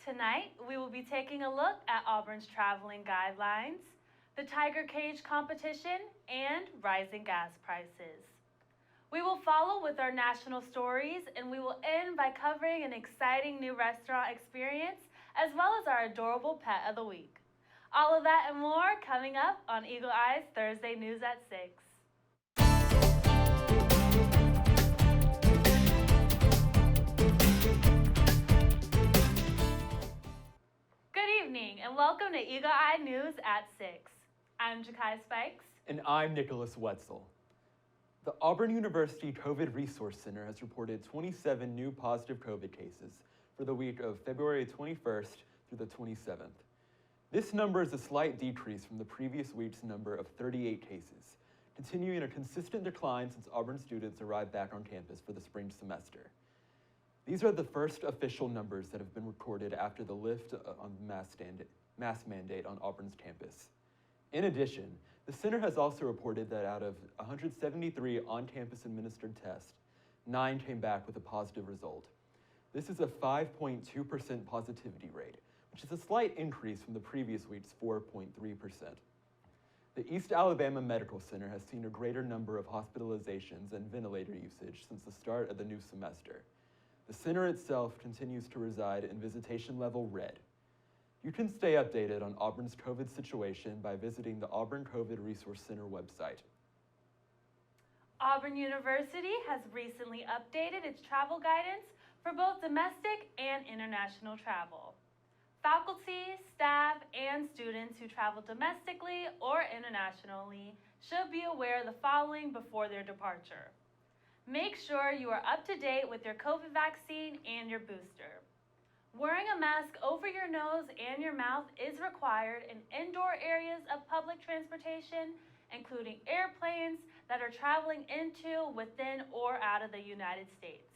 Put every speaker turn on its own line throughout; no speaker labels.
Tonight, we will be taking a look at Auburn's traveling guidelines, the Tiger Cage competition, and rising gas prices. We will follow with our national stories, and we will end by covering an exciting new restaurant experience, as well as our adorable pet of the week. All of that and more coming up on Eagle Eye's Thursday News at 6. Good evening and welcome to Eagle Eye News at 6. I'm Jakai Spikes.
And I'm Nicholas Wetzel. The Auburn University COVID Resource Center has reported 27 new positive COVID cases for the week of February 21st through the 27th. This number is a slight decrease from the previous week's number of 38 cases, continuing a consistent decline since Auburn students arrived back on campus for the spring semester. These are the first official numbers that have been recorded after the lift on mask mandate on Auburn's campus. In addition, the center has also reported that out of 173 on-campus administered tests, 9 came back with a positive result. This is a 5.2% positivity rate, which is a slight increase from the previous week's 4.3%. The East Alabama Medical Center has seen a greater number of hospitalizations and ventilator usage since the start of the new semester. The center itself continues to reside in visitation level red. You can stay updated on Auburn's COVID situation by visiting the Auburn COVID Resource Center website.
Auburn University has recently updated its travel guidance for both domestic and international travel. Faculty, staff, and students who travel domestically or internationally should be aware of the following before their departure. Make sure you are up to date with your COVID vaccine and your booster. Wearing a mask over your nose and your mouth is required in indoor areas of public transportation, including airplanes that are traveling into, within, or out of the United States.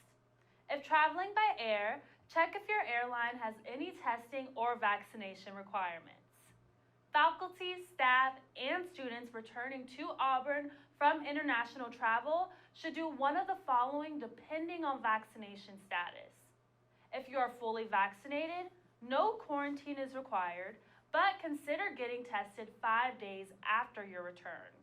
If traveling by air, check if your airline has any testing or vaccination requirements. Faculty, staff, and students returning to Auburn from international travel should do one of the following depending on vaccination status. If you are fully vaccinated, no quarantine is required, but consider getting tested 5 days after your return.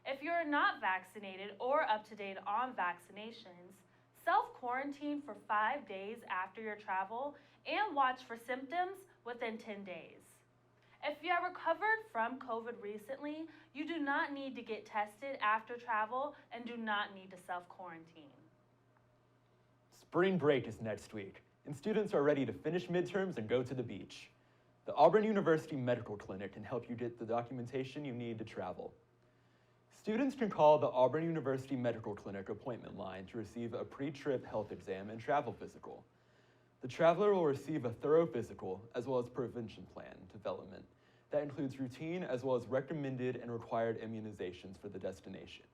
If you are not vaccinated or up to date on vaccinations, self-quarantine for 5 days after your travel and watch for symptoms within 10 days. If you have recovered from COVID recently, you do not need to get tested after travel and do not need to self-quarantine.
Spring break is next week, and students are ready to finish midterms and go to the beach. The Auburn University Medical Clinic can help you get the documentation you need to travel. Students can call the Auburn University Medical Clinic appointment line to receive a pre-trip health exam and travel physical. The traveler will receive a thorough physical as well as prevention plan development that includes routine as well as recommended and required immunizations for the destination.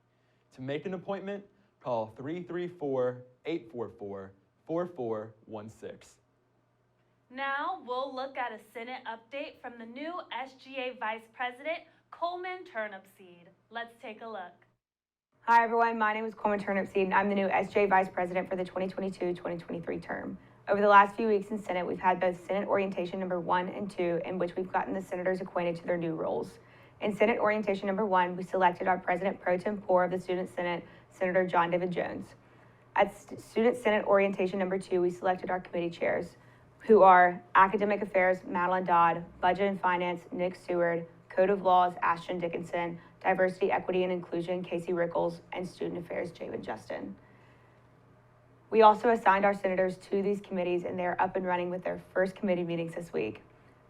To make an appointment, call 334-844-4416.
Now we'll look at a Senate update from the new SGA Vice President, Coleman Turnipseed. Let's take a look.
Hi everyone, my name is Coleman Turnipseed and I'm the new SGA Vice President for the 2022-2023 term. Over the last few weeks in Senate, we've had both Senate Orientation number 1 and 2, in which we've gotten the senators acquainted to their new roles. In Senate Orientation number 1, we selected our President Pro Tempore of the Student Senate, Senator John David Jones. At Student Senate Orientation number 2, we selected our committee chairs, who are Academic Affairs, Madeline Dodd, Budget and Finance, Nick Seward, Code of Laws, Ashton Dickinson, Diversity, Equity, and Inclusion, Casey Rickles, and Student Affairs, Javen Justin. We also assigned our senators to these committees, and they are up and running with their first committee meetings this week.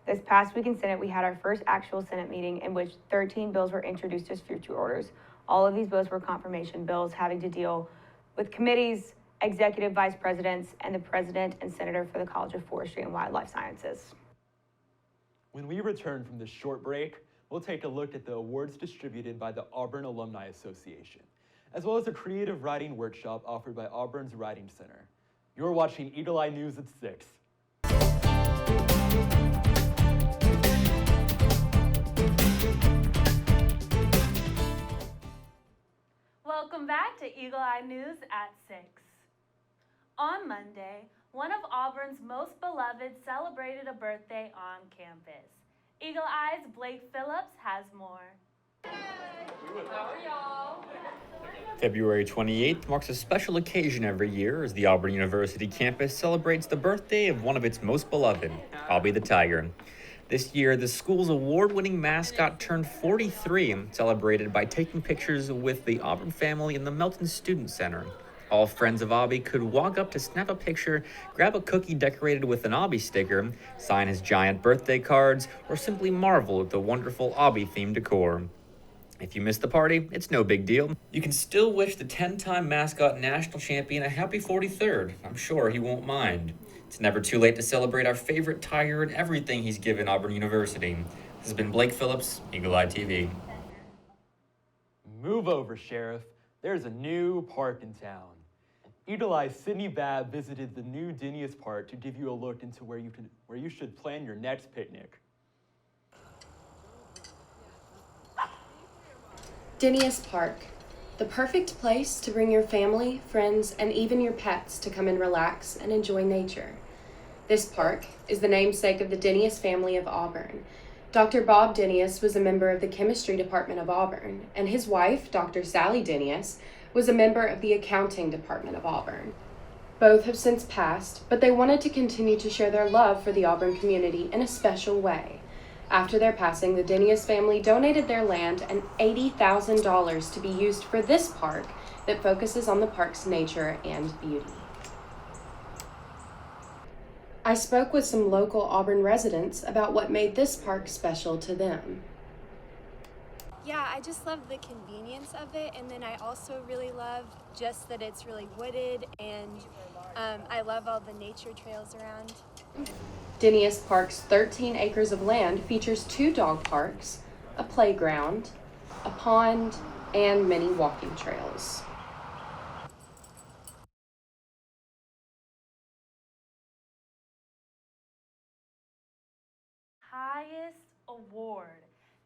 This past week in Senate, we had our first actual Senate meeting in which 13 bills were introduced as future orders. All of these bills were confirmation bills having to deal with committees, executive vice presidents, and the president and senator for the College of Forestry and Wildlife Sciences.
When we return from this short break, we'll take a look at the awards distributed by the Auburn Alumni Association, as well as a creative writing workshop offered by Auburn's Writing Center. You're watching Eagle Eye News at 6.
Welcome back to Eagle Eye News at 6. On Monday, one of Auburn's most beloved celebrated a birthday on campus. Eagle Eye's Blake Phillips has more.
How are y'all?
February 28th marks a special occasion every year as the Auburn University campus celebrates the birthday of one of its most beloved, Bobby the Tiger. This year, the school's award-winning mascot turned 43, celebrated by taking pictures with the Auburn family in the Melton Student Center. All friends of Obby could walk up to snap a picture, grab a cookie decorated with an Obby sticker, sign his giant birthday cards, or simply marvel at the wonderful Obby-themed decor. If you missed the party, it's no big deal. You can still wish the 10-time mascot national champion a happy 43rd. I'm sure he won't mind. It's never too late to celebrate our favorite Tiger and everything he's given Auburn University. This has been Blake Phillips, Eagle Eye TV.
Move over, Sheriff. There's a new park in town. Eagle Eye's Sydney Babb visited the new Dinius Park to give you a look into where you should plan your next picnic.
Dinius Park, the perfect place to bring your family, friends, and even your pets to come and relax and enjoy nature. This park is the namesake of the Dinius family of Auburn. Dr. Bob Dinius was a member of the chemistry department of Auburn, and his wife, Dr. Sally Dinius, was a member of the accounting department of Auburn. Both have since passed, but they wanted to continue to share their love for the Auburn community in a special way. After their passing, the Dinius family donated their land and $80,000 to be used for this park that focuses on the park's nature and beauty. I spoke with some local Auburn residents about what made this park special to them.
Yeah, I just love the convenience of it, and then I also really love just that it's really wooded, and I love all the nature trails around.
Dinius Park's 13 acres of land features 2 dog parks, a playground, a pond, and many walking trails.
Highest award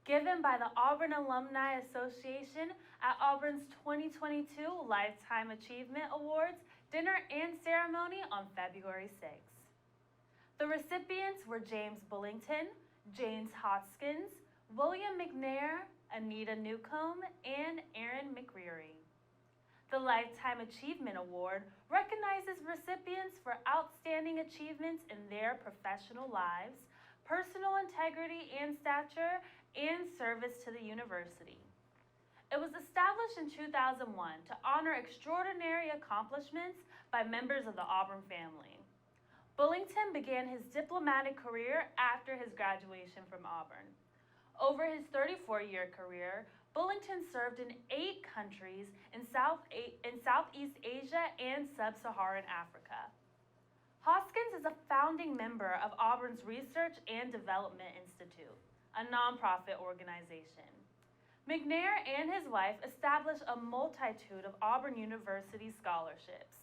given by the Auburn Alumni Association at Auburn's 2022 Lifetime Achievement Awards dinner and ceremony on February 6th. The recipients were James Bullington, James Hoskins, William McNair, Anita Newcomb, and Aaron McReary. The Lifetime Achievement Award recognizes recipients for outstanding achievements in their professional lives, personal integrity and stature, and service to the university. It was established in 2001 to honor extraordinary accomplishments by members of the Auburn family. Bullington began his diplomatic career after his graduation from Auburn. Over his 34-year career, Bullington served in 8 countries in Southeast Asia and Sub-Saharan Africa. Hoskins is a founding member of Auburn's Research and Development Institute, a nonprofit organization. McNair and his wife established a multitude of Auburn University scholarships.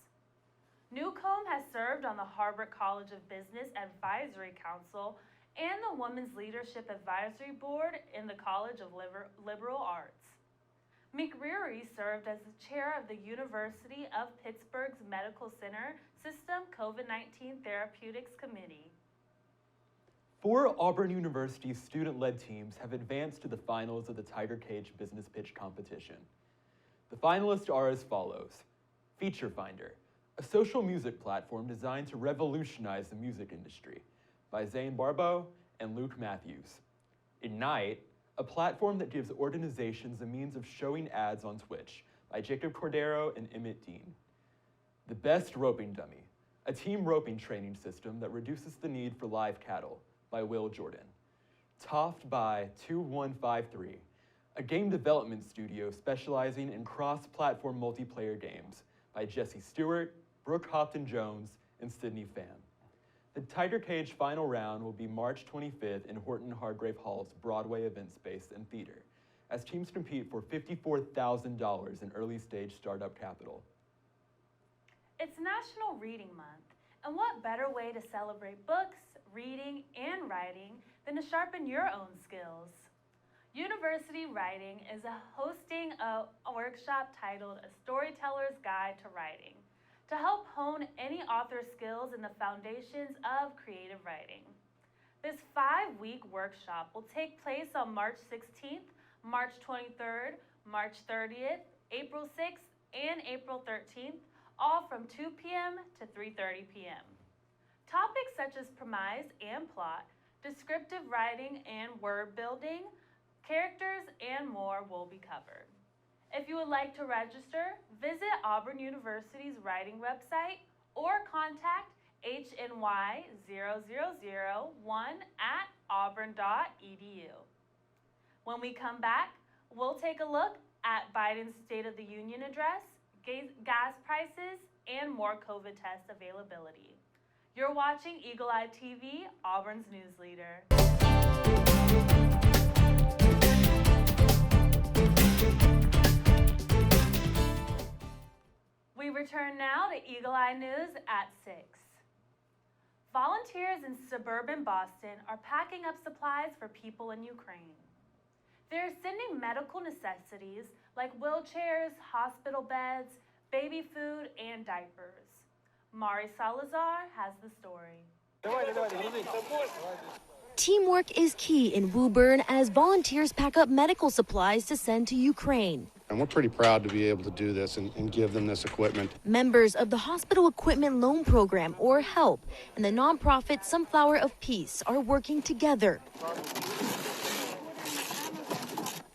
Newcomb has served on the Harvard College of Business Advisory Council and the Women's Leadership Advisory Board in the College of Liberal Arts. McReary served as the chair of the University of Pittsburgh's Medical Center System COVID-19 Therapeutics Committee.
4 Auburn University student-led teams have advanced to the finals of the Tiger Cage Business Pitch Competition. The finalists are as follows: Feature Finder, a social music platform designed to revolutionize the music industry, by Zane Barbeau and Luke Matthews. Ignite, a platform that gives organizations a means of showing ads on Twitch, by Jacob Cordero and Emmett Dean. The Best Roping Dummy, a team roping training system that reduces the need for live cattle, by Will Jordan. Toffed by 2153, a game development studio specializing in cross-platform multiplayer games, by Jesse Stewart, Brooke Hopton-Jones, and Sydney Pham. The Tiger Cage final round will be March 25th in Horton Hargrave Hall's Broadway event space and theater, as teams compete for $54,000 in early-stage startup capital.
It's National Reading Month, and what better way to celebrate books, reading, and writing than to sharpen your own skills? University Writing is hosting a workshop titled A Storyteller's Guide to Writing, to help hone any author skills in the foundations of creative writing. This 5-week workshop will take place on March 16th, March 23rd, March 30th, April 6th, and April 13th, all from 2 p.m. to 3:30 p.m. Topics such as premise and plot, descriptive writing and word building, characters, and more will be covered. If you would like to register, visit Auburn University's writing website or contact hny0001@auburn.edu. When we come back, we'll take a look at Biden's State of the Union address, gas prices, and more COVID test availability. You're watching Eagle Eye TV, Auburn's news leader. We return now to Eagle Eye News at 6. Volunteers in suburban Boston are packing up supplies for people in Ukraine. They're sending medical necessities like wheelchairs, hospital beds, baby food, and diapers. Mari Salazar has the story.
Teamwork is key in Woburn as volunteers pack up medical supplies to send to Ukraine.
And we're pretty proud to be able to do this and give them this equipment.
Members of the Hospital Equipment Loan Program, or HELP, and the nonprofit Sunflower of Peace are working together,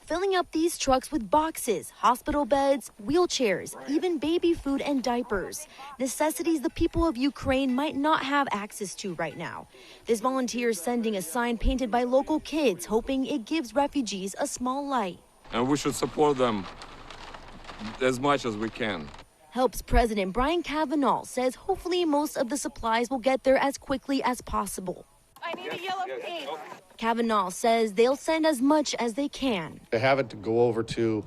filling up these trucks with boxes, hospital beds, wheelchairs, even baby food and diapers, necessities the people of Ukraine might not have access to right now. This volunteer is sending a sign painted by local kids, hoping it gives refugees a small light.
And we should support them as much as we can.
HELP's president Brian Cavanaugh says hopefully most of the supplies will get there as quickly as possible.
I need a yellow paint.
Kavanaugh says they'll send as much as they can.
To have it to go over to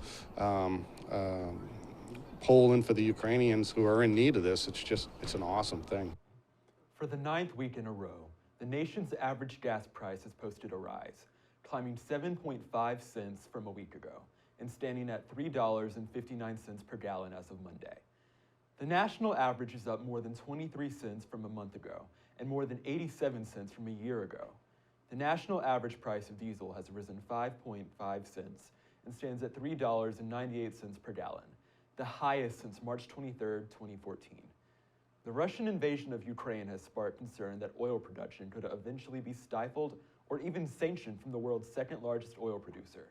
Poland for the Ukrainians who are in need of this, it's an awesome thing.
For the 9th week in a row, the nation's average gas price has posted a rise, climbing 7.5 cents from a week ago and standing at $3.59 per gallon as of Monday. The national average is up more than 23 cents from a month ago and more than 87 cents from a year ago. The national average price of diesel has risen 5.5 cents and stands at $3.98 per gallon, the highest since March 23, 2014. The Russian invasion of Ukraine has sparked concern that oil production could eventually be stifled or even sanctioned from the world's second largest oil producer,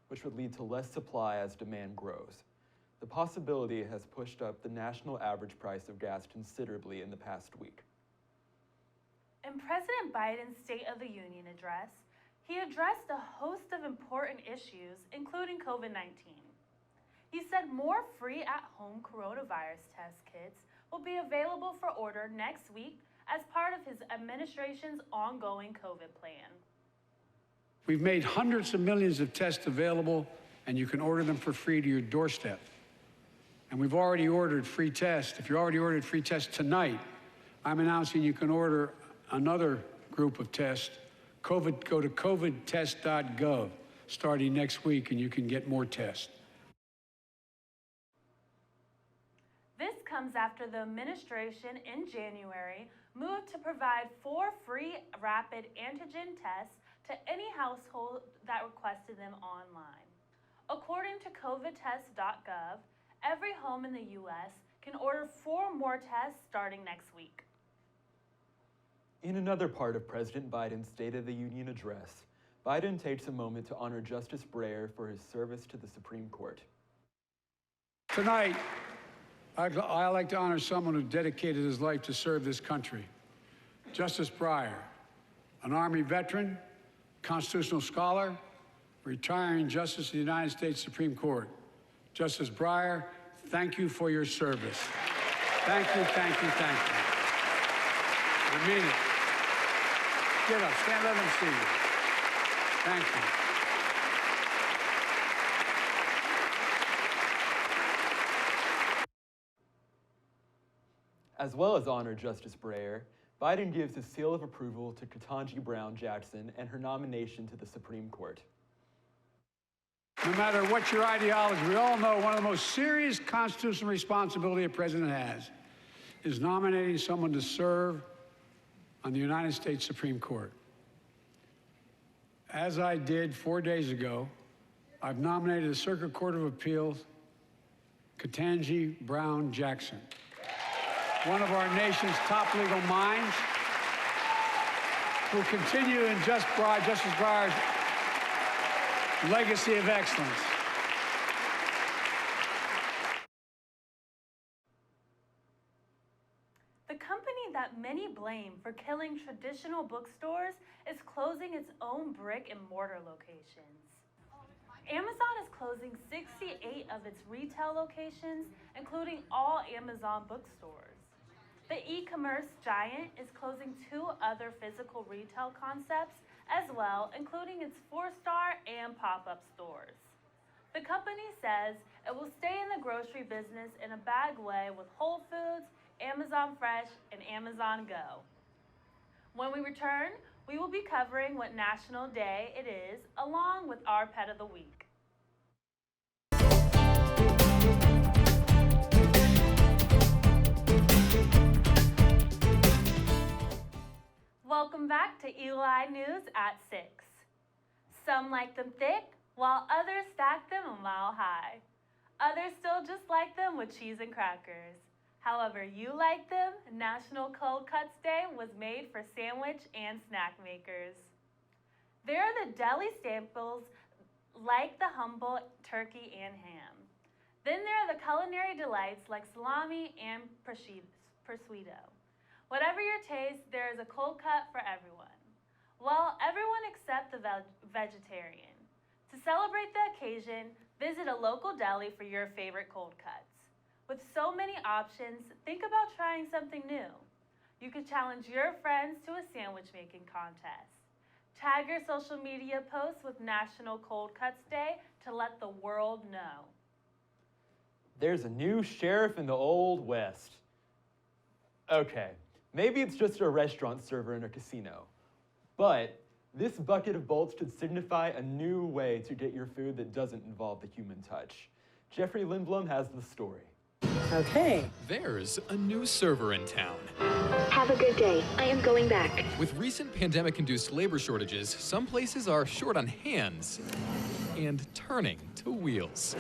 which would lead to less supply as demand grows. The possibility has pushed up the national average price of gas considerably in the past week.
In President Biden's State of the Union address, he addressed a host of important issues, including COVID-19. He said more free at-home coronavirus test kits will be available for order next week as part of his administration's ongoing COVID plan.
We've made hundreds of millions of tests available, and you can order them for free to your doorstep. And we've already ordered free tests. If you already ordered free tests tonight, I'm announcing you can order another group of tests. Go to covidtest.gov starting next week, and you can get more tests.
This comes after the administration in January moved to provide 4 free rapid antigen tests to any household that requested them online. According to covidtest.gov, every home in the U.S. can order 4 more tests starting next week.
In another part of President Biden's State of the Union address, Biden takes a moment to honor Justice Breyer for his service to the Supreme Court.
Tonight, I'd like to honor someone who dedicated his life to serve this country. Justice Breyer, an Army veteran, constitutional scholar, retiring Justice of the United States Supreme Court. Justice Breyer, thank you for your service. Thank you, thank you, thank you. I mean it. Get up, stand up and see you. Thank you.
As well as honor Justice Breyer, Biden gives his seal of approval to Ketanji Brown Jackson and her nomination to the Supreme Court.
No matter what your ideology, we all know one of the most serious constitutional responsibilities a president has is nominating someone to serve on the United States Supreme Court. As I did 4 days ago, I've nominated the Circuit Court of Appeals, Ketanji Brown Jackson, one of our nation's top legal minds, who will continue in Justice Breyer's legacy of excellence.
The company that many blame for killing traditional bookstores is closing its own brick and mortar locations. Amazon is closing 68 of its retail locations, including all Amazon bookstores. The e-commerce giant is closing 2 other physical retail concepts as well, including its 4-star and pop-up stores. The company says it will stay in the grocery business in a bad way with Whole Foods, Amazon Fresh, and Amazon Go. When we return, we will be covering what National Day it is, along with our Pet of the Week. Welcome back to Eli News at 6. Some like them thick, while others stack them a mile high. Others still just like them with cheese and crackers. However you like them, National Cold Cuts Day was made for sandwich and snack makers. There are the deli staples like the humble turkey and ham. Then there are the culinary delights like salami and prosciutto. Whatever your taste, there is a cold cut for everyone. Well, everyone except the vegetarian. To celebrate the occasion, visit a local deli for your favorite cold cuts. With so many options, think about trying something new. You could challenge your friends to a sandwich making contest. Tag your social media posts with National Cold Cuts Day to let the world know.
There's a new sheriff in the Old West. Okay, maybe it's just a restaurant server in a casino. But this bucket of bolts should signify a new way to get your food that doesn't involve the human touch. Jeffrey Lindblom has the story.
Okay.
There's a new server in town.
Have a good day. I am going back.
With recent pandemic-induced labor shortages, some places are short on hands and turning to wheels.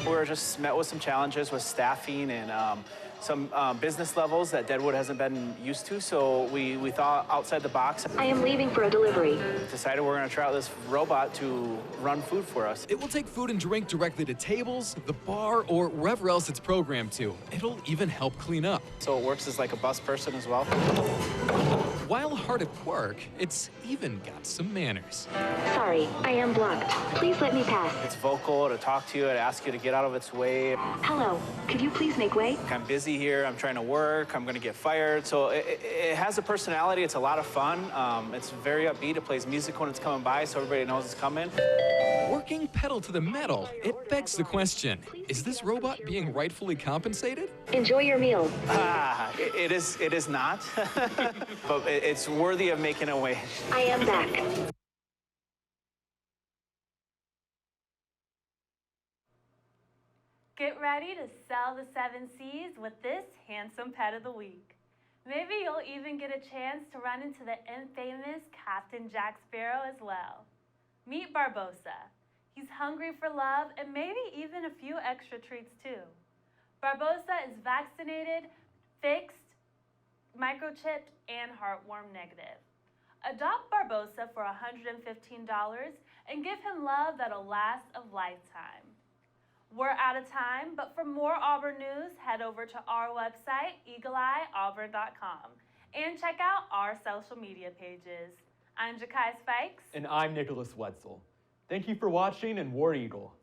We're just met with some challenges with staffing and some business levels that Deadwood hasn't been used to, so we thought outside the box.
I am leaving for a delivery.
Decided we're going to try out this robot to run food for us.
It will take food and drink directly to tables, the bar, or wherever else it's programmed to. It'll even help clean up.
So it works as like a bus person as well.
While hard at work, it's even got some manners.
Sorry, I am blocked. Please let me pass.
It's vocal to talk to you, to ask you to get out of its way.
Hello, could you please make way?
I'm busy here, I'm trying to work, I'm going to get fired. So it has a personality, it's a lot of fun. It's very upbeat, it plays music when it's coming by so everybody knows it's coming.
Working pedal to the metal, it begs the question, is this robot being rightfully compensated?
Enjoy your meal.
It is not, but it's worthy of making a way.
I am back.
Get ready to sell the 7 C's with this handsome pet of the week. Maybe you'll even get a chance to run into the infamous Captain Jack Sparrow as well. Meet Barbosa. He's hungry for love and maybe even a few extra treats too. Barbosa is vaccinated, fixed, microchipped, and heartworm negative. Adopt Barbosa for $115 and give him love that'll last a lifetime. We're out of time, but for more Auburn news, head over to our website, eagleeyeauburn.com, and check out our social media pages. I'm Jakai Spikes.
And I'm Nicholas Wetzel. Thank you for watching, and War Eagle.